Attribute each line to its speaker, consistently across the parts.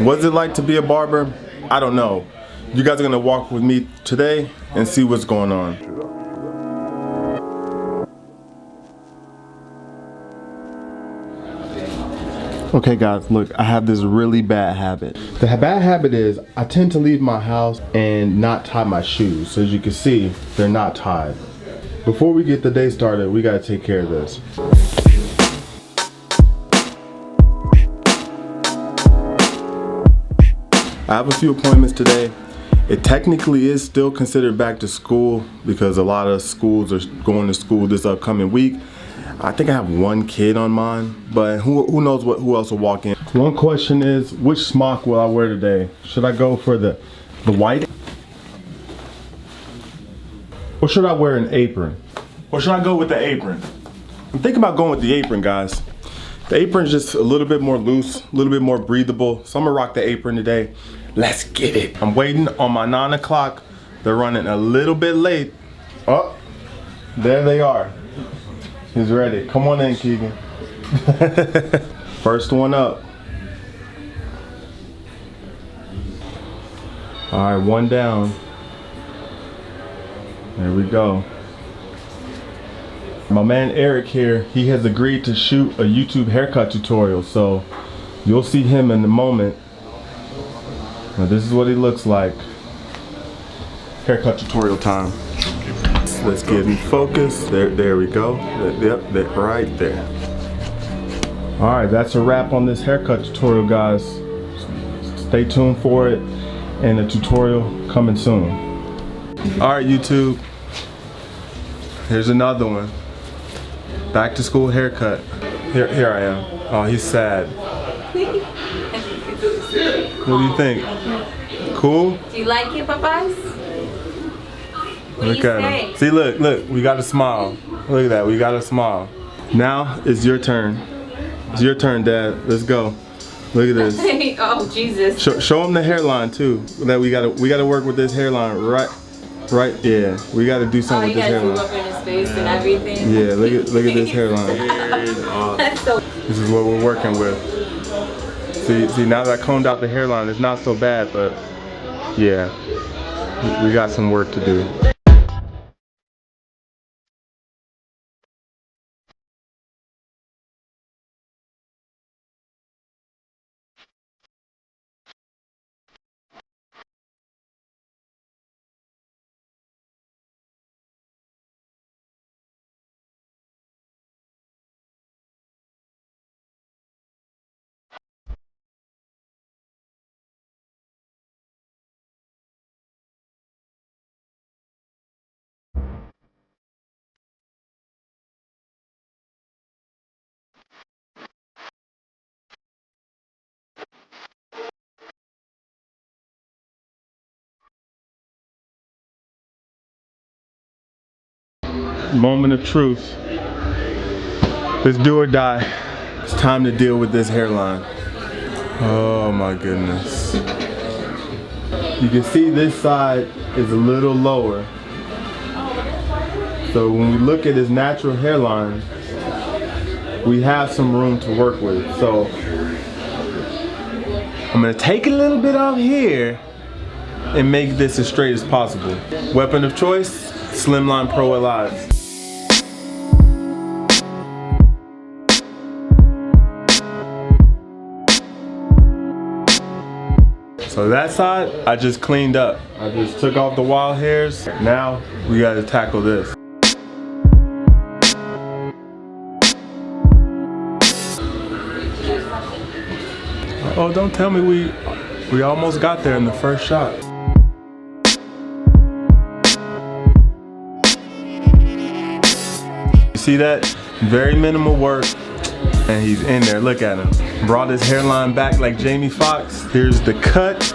Speaker 1: What's it like to be a barber? I don't know. You guys are gonna walk with me today and see what's going on. Okay guys, look, I have this really bad habit. The bad habit is I tend to leave my house and not tie my shoes. So as you can see, they're not tied. Before we get the day started, we gotta take care of this. I have a few appointments today. It technically is still considered back to school because a lot of schools are going to school this upcoming week. I think I have one kid on mine, but who knows who else will walk in. One question is, which smock will I wear today? Should I go for the white? Or should I wear an apron? Or should I go with the apron? I'm thinking about going with the apron, guys. The apron's just a little bit more loose, a little bit more breathable. So I'm gonna rock the apron today. Let's get it. I'm waiting on my 9 o'clock. They're running a little bit late. Oh, there they are. He's ready. Come on in, Keegan. First one up. All right, one down. There we go. My man Eric here, he has agreed to shoot a YouTube haircut tutorial, so you'll see him in a moment. Now this is what he looks like. Haircut tutorial time. Let's get him focused. There we go. Yep, right there. All right, that's a wrap on this haircut tutorial, guys. Stay tuned for it, and the tutorial coming soon. All right, YouTube. Here's another one. Back to school haircut. Here I am. Oh, he's sad. What do you think? Cool?
Speaker 2: Do you like it, Papas?
Speaker 1: Look at him. See, look, we got a smile. Look at that, we got a smile. Now it's your turn. It's your turn, Dad. Let's go. Look at this.
Speaker 2: Oh, Jesus.
Speaker 1: Show him the hairline too. That we gotta work with this hairline, right? Yeah, we gotta do something with this hairline.
Speaker 2: You gotta zoom up in his face and everything.
Speaker 1: Yeah, look at this hairline. This is what we're working with. See, now that I combed out the hairline, it's not so bad, but yeah, we got some work to do. Moment of truth. Let's do or die. It's time to deal with this hairline. Oh my goodness. You can see this side is a little lower. So when we look at his natural hairline, we have some room to work with. So I'm gonna take a little bit off here and make this as straight as possible. Weapon of choice, Slimline Pro Alive. So that side, I just cleaned up. I just took off the wild hairs. Now, we gotta tackle this. Oh, don't tell me we almost got there in the first shot. You see that? Very minimal work, and he's in there. Look at him. Brought his hairline back like Jamie Foxx. Here's the cut.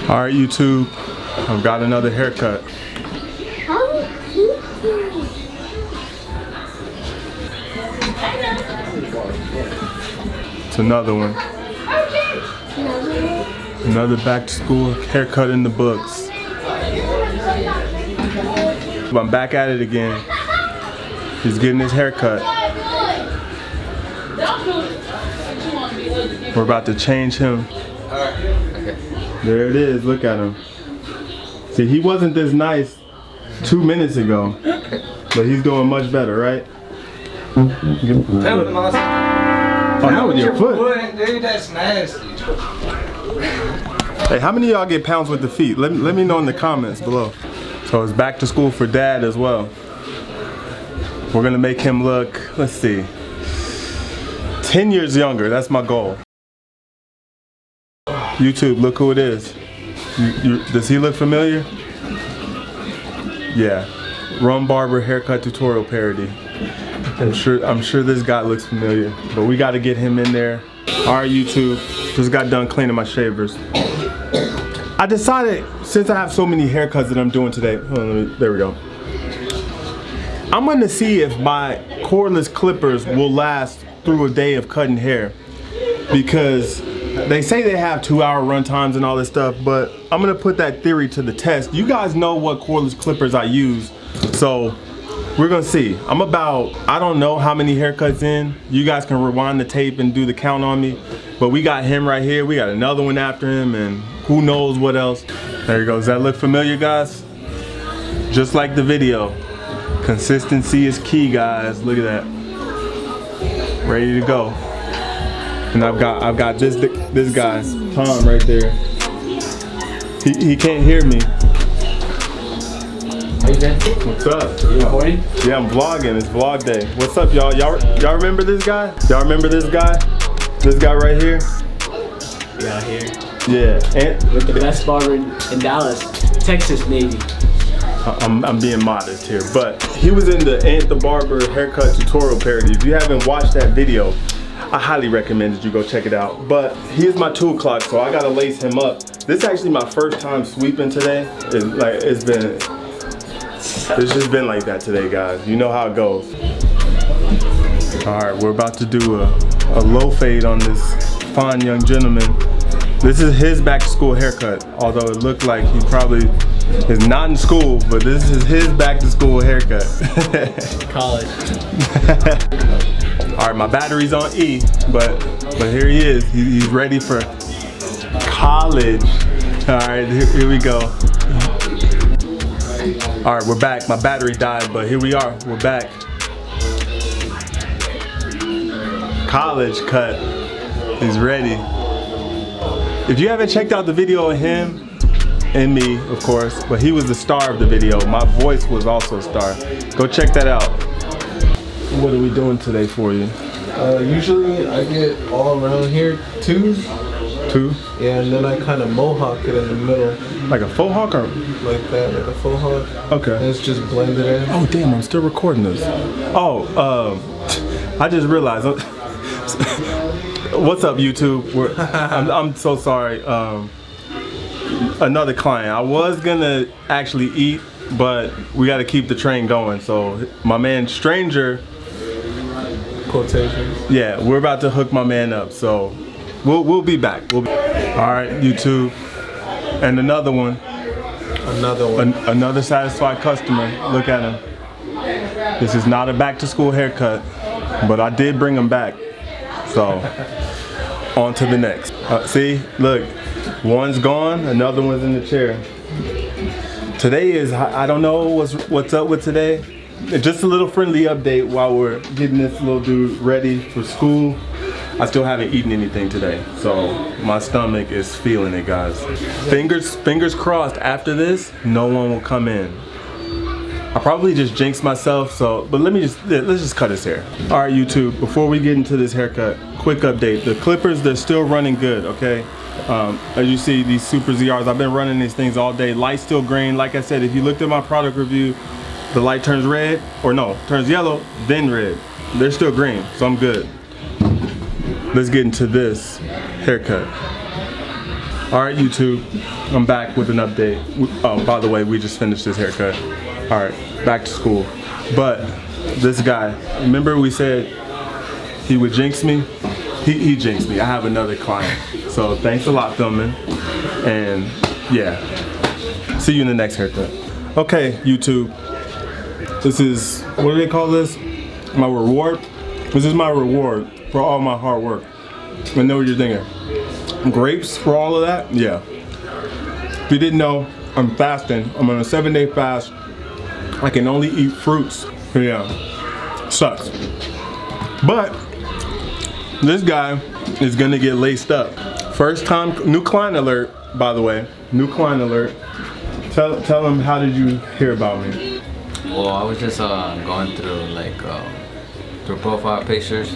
Speaker 1: All right, YouTube, I've got another haircut. It's another one. Another back to school haircut in the books. I'm back at it again. He's getting his haircut. We're about to change him. There it is, look at him. See, he wasn't this nice 2 minutes ago, but he's doing much better, right? Oh, not with your foot.
Speaker 3: Dude, that's nasty.
Speaker 1: Hey, how many of y'all get pounds with the feet? Let me know in the comments below. So it's back to school for dad as well. We're gonna make him look, let's see, 10 years younger, that's my goal. YouTube, look who it is. Does he look familiar? Yeah, Rum Barber haircut tutorial parody. I'm sure this guy looks familiar, but we gotta get him in there. All right, YouTube, just got done cleaning my shavers. I decided, since I have so many haircuts that I'm doing today, hold on, there we go. I'm gonna see if my cordless clippers will last through a day of cutting hair, because they say they have 2-hour run times and all this stuff, but I'm gonna put that theory to the test. You guys know what cordless clippers I use, so we're gonna see. I'm about, I don't know how many haircuts in. You guys can rewind the tape and do the count on me, but we got him right here. We got another one after him, and who knows what else. There you go. Does that look familiar, guys? Just like the video. Consistency is key, guys. Look at that. Ready to go. And I've got this guy, Tom, right there. He can't hear me.
Speaker 4: How you been?
Speaker 1: What's up?
Speaker 4: You recording?
Speaker 1: Yeah, I'm vlogging. It's vlog day. What's up, y'all? Y'all remember this guy? Y'all remember this guy? This guy right here?
Speaker 4: Yeah, here.
Speaker 1: Yeah. And
Speaker 4: With the best barber in Dallas, Texas, maybe.
Speaker 1: I'm being modest here, but he was in the Ant the Barber haircut tutorial parody. If you haven't watched that video, I highly recommend that you go check it out. But here's my tool clock, so I gotta lace him up. This is actually my first time sweeping today. It's just been like that today, guys. You know how it goes. All right, we're about to do a low fade on this fine young gentleman. This is his back to school haircut, although it looked like he probably is not in school, but this is his back to school haircut.
Speaker 4: College.
Speaker 1: All right, my battery's on E, but here he is. He's ready for college. All right, here we go. All right, we're back. My battery died, but here we are. We're back. College cut. He's ready. If you haven't checked out the video of him and me, of course, but he was the star of the video. My voice was also a star. Go check that out. What are we doing today for you?
Speaker 3: Usually I get all around here 2.
Speaker 1: 2?
Speaker 3: Yeah, and then I kind of mohawk it in the middle.
Speaker 1: Like a faux hawk or?
Speaker 3: Like that, like a faux hawk.
Speaker 1: Okay.
Speaker 3: And it's just blended in.
Speaker 1: Oh damn, I'm still recording this. Oh, I just realized. What's up, YouTube? I'm so sorry. Another client. I was gonna actually eat, but we gotta keep the train going. So my man Stranger,
Speaker 3: Quotations.
Speaker 1: yeah, we're about to hook my man up. So we'll be back. All right, YouTube, and another one.
Speaker 3: Another one.
Speaker 1: Another satisfied customer. Look at him. This is not a back to school haircut, but I did bring him back. So on to the next. See, look, one's gone, another one's in the chair. Today is, I don't know what's up with today. Just a little friendly update while we're getting this little dude ready for school. I still haven't eaten anything today, so my stomach is feeling it, guys. Fingers crossed, after this, no one will come in. I probably just jinxed myself, but let's just cut his hair. All right, YouTube, before we get into this haircut, quick update. The clippers, they're still running good, okay? As you see, these Super ZRs, I've been running these things all day. Light's still green. Like I said, if you looked at my product review, the light turns red, or no, turns yellow, then red. They're still green, so I'm good. Let's get into this haircut. All right, YouTube, I'm back with an update. Oh, by the way, we just finished this haircut. All right, back to school. But this guy, remember we said he would jinx me? He jinxed me. I have another client. So thanks a lot, filming. And yeah, see you in the next haircut. Okay, YouTube. This is, what do they call this? My reward? This is my reward for all my hard work. I know what you're thinking. Grapes for all of that? Yeah. If you didn't know, I'm fasting. I'm on a 7-day fast. I can only eat fruits. Yeah. Sucks. But this guy is gonna get laced up. First time, new client alert, by the way. New client alert. Tell him, how did you hear about me?
Speaker 5: Well, I was just going through like through profile pictures,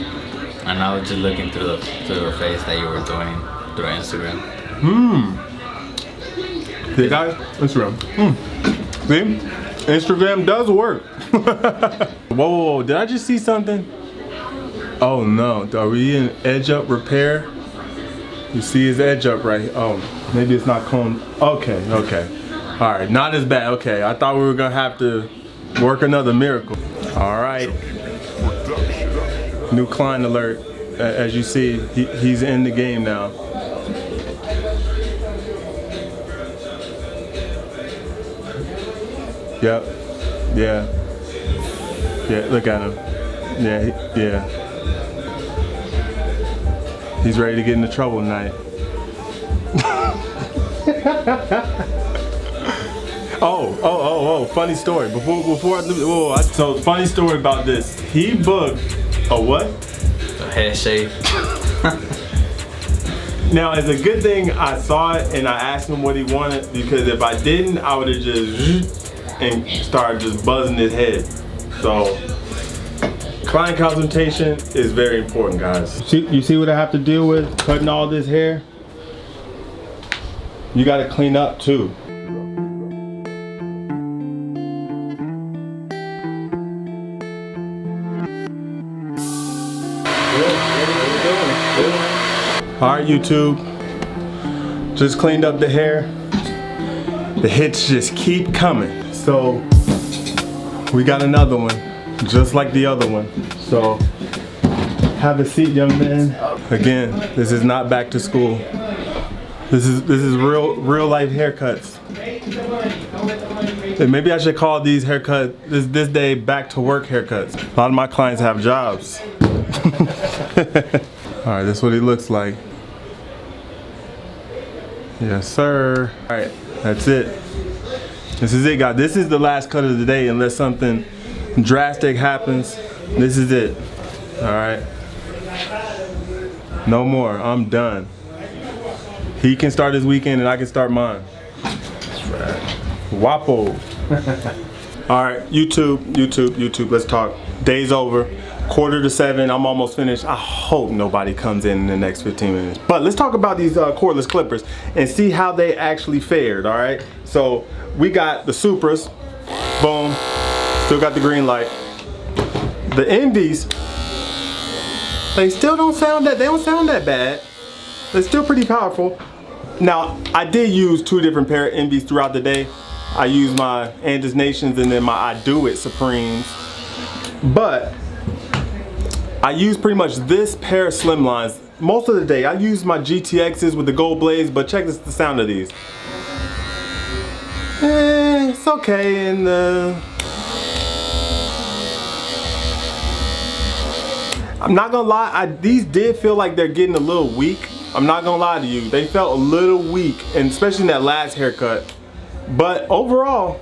Speaker 5: and I was just looking through your face that you were doing through Instagram.
Speaker 1: See, guys, Instagram. See, Instagram does work. Whoa, did I just see something? Oh no, are we in edge up repair? You see his edge up right here. Oh, maybe it's not coned. Okay. All right, not as bad. Okay, I thought we were gonna have to work another miracle. All right. New client alert. As you see, he's in the game now. Yep. Yeah. Yeah, look at him. Yeah. He's ready to get into trouble tonight. Oh, funny story. So funny story about this. He booked a what?
Speaker 5: A head shave.
Speaker 1: Now, it's a good thing I saw it and I asked him what he wanted, because if I didn't, I would have just and started just buzzing his head. So, client consultation is very important, guys. You see what I have to deal with cutting all this hair? You got to clean up too. All right, YouTube, just cleaned up the hair. The hits just keep coming. So we got another one, just like the other one. So have a seat, young man. Again, this is not back to school. This is real life haircuts. And maybe I should call these haircuts this day back to work haircuts. A lot of my clients have jobs. All right, this is what he looks like. Yes, sir. All right, that's it. This is it, guys. This is the last cut of the day, unless something drastic happens. This is it. All right. No more. I'm done. He can start his weekend and I can start mine. Wapo. All right, YouTube, let's talk. Day's over. 6:45, I'm almost finished. I hope nobody comes in the next 15 minutes. But let's talk about these cordless clippers and see how they actually fared, all right? So we got the Supras, boom, still got the green light. The Indies, they don't sound that bad. They're still pretty powerful. Now, I did use 2 different pair of Envies throughout the day. I used my Andis Nations and then my I Do It Supremes. But I use pretty much this pair of Slimlines most of the day. I use my GTXs with the gold blades, but check the sound of these. It's okay, and I'm not gonna lie, these did feel like they're getting a little weak. I'm not gonna lie to you, they felt a little weak, and especially in that last haircut. But overall,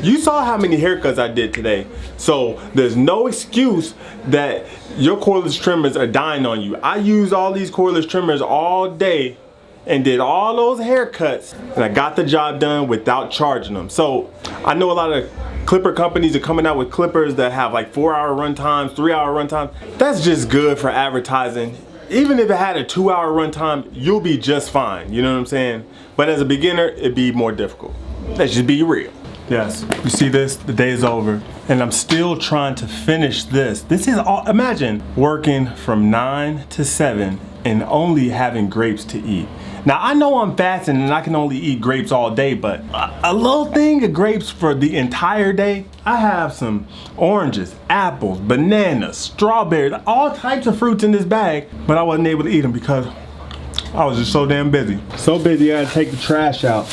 Speaker 1: you saw how many haircuts I did today. So there's no excuse that your cordless trimmers are dying on you. I used all these cordless trimmers all day and did all those haircuts, and I got the job done without charging them. So I know a lot of clipper companies are coming out with clippers that have like 4-hour run times, 3-hour run times. That's just good for advertising. Even if it had a 2-hour run time, you'll be just fine, you know what I'm saying? But as a beginner, it'd be more difficult. Let's just be real. Yes, you see this? The day is over. And I'm still trying to finish this. This is all, imagine working from 9 to 7 and only having grapes to eat. Now I know I'm fasting and I can only eat grapes all day, but a little thing of grapes for the entire day. I have some oranges, apples, bananas, strawberries, all types of fruits in this bag, but I wasn't able to eat them because I was just so damn busy. So busy I had to take the trash out.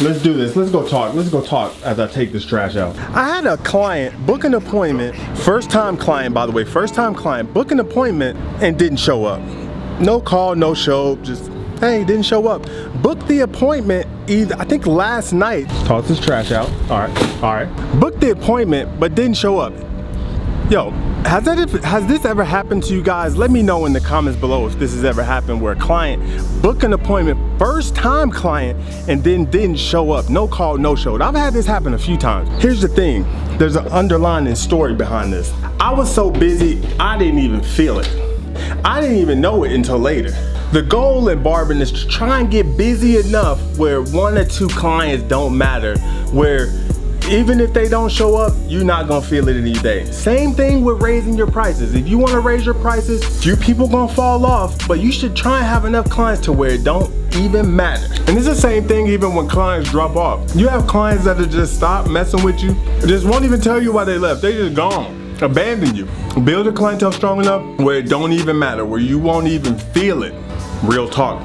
Speaker 1: Let's do this. Let's go talk. Let's go talk as I take this trash out. I had a client book an appointment, first time client by the way, first time client, book an appointment and didn't show up. no call, no show, just, hey, didn't show up. Booked the appointment either, I think last night. Toss his trash out. All right. Booked the appointment, but didn't show up. Yo, has this ever happened to you guys? Let me know in the comments below if this has ever happened where a client booked an appointment, first time client, and then didn't show up. No call, no show. I've had this happen a few times. Here's the thing, there's an underlying story behind this. I was so busy, I didn't even feel it. I didn't even know it until later. The goal in barbering is to try and get busy enough where 1 or 2 clients don't matter, where even if they don't show up, you're not gonna feel it any day. Same thing with raising your prices. If you wanna raise your prices, few people gonna fall off, but you should try and have enough clients to where it don't even matter. And it's the same thing even when clients drop off. You have clients that just stop messing with you, just won't even tell you why they left. They just gone, abandon you. Build a clientele strong enough where it don't even matter, where you won't even feel it. Real talk.